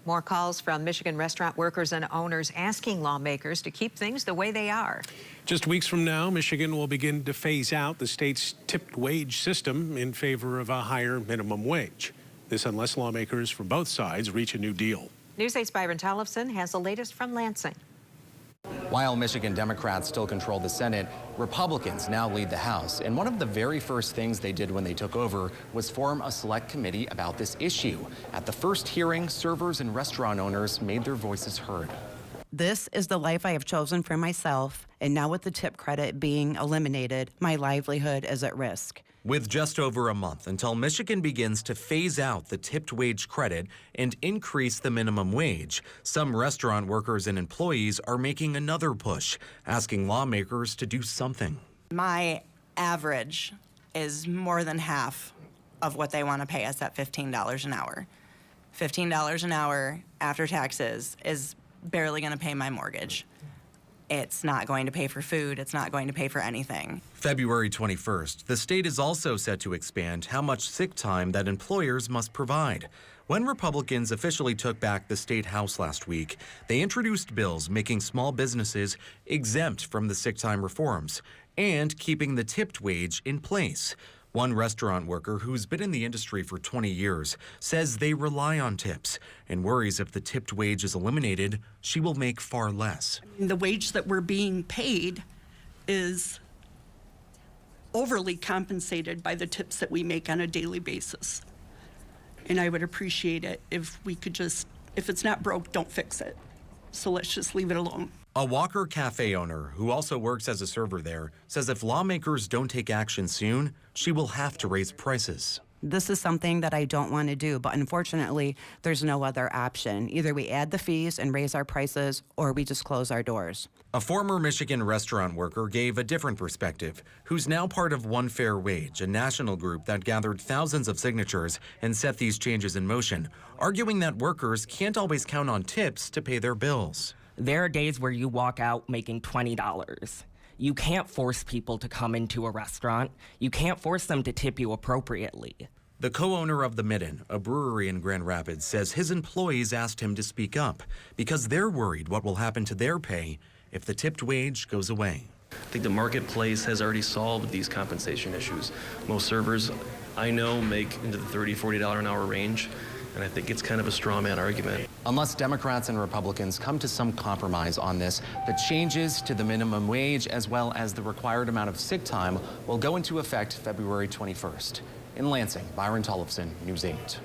More calls from Michigan restaurant workers and owners asking lawmakers to keep things the way they are. Just weeks from now, Michigan will begin to phase out the state's tipped wage system in favor of a higher minimum wage. This unless lawmakers from both sides reach a new deal. News 8's Byron Tollefson has the latest from Lansing. While Michigan Democrats still control the Senate, Republicans now lead the House. And one of the very first things they did when they took over was form a select committee about this issue. At the first hearing, servers and restaurant owners made their voices heard. This is the life I have chosen for myself, and now with the tip credit being eliminated, my livelihood is at risk. With just over a month until Michigan begins to phase out the tipped wage credit and increase the minimum wage, some restaurant workers and employees are making another push, asking lawmakers to do something. My average is more than half of what they want to pay us at $15 an hour. $15 an hour after taxes is barely going to pay my mortgage. It's not going to pay for food. It's not going to pay for anything. February 21st, the state is also set to expand how much sick time that employers must provide. When Republicans officially took back the state house last week, they introduced bills making small businesses exempt from the sick time reforms and keeping the tipped wage in place. One restaurant worker who's been in the industry for 20 years says they rely on tips and worries if the tipped wage is eliminated, she will make far less. The wage that we're being paid is overly compensated by the tips that we make on a daily basis. And I would appreciate it if we could just, if it's not broke, don't fix it. So let's just leave it alone. A Walker Cafe owner who also works as a server there says if lawmakers don't take action soon, she will have to raise prices. This is something that I don't want to do, but unfortunately, there's no other option. Either we add the fees and raise our prices, or we just close our doors. A former Michigan restaurant worker gave a different perspective, who's now part of One Fair Wage, a national group that gathered thousands of signatures and set these changes in motion, arguing that workers can't always count on tips to pay their bills. There are days where you walk out making $20. You can't force people to come into a restaurant. You can't force them to tip you appropriately. The co-owner of The Midden, a brewery in Grand Rapids, says his employees asked him to speak up because they're worried what will happen to their pay if the tipped wage goes away. I think the marketplace has already solved these compensation issues. Most servers I know make into the $30, $40 an hour range. And I think it's kind of a straw man argument. Unless Democrats and Republicans come to some compromise on this, the changes to the minimum wage as well as the required amount of sick time will go into effect February 21st. In Lansing, Byron Tollefson, News 8.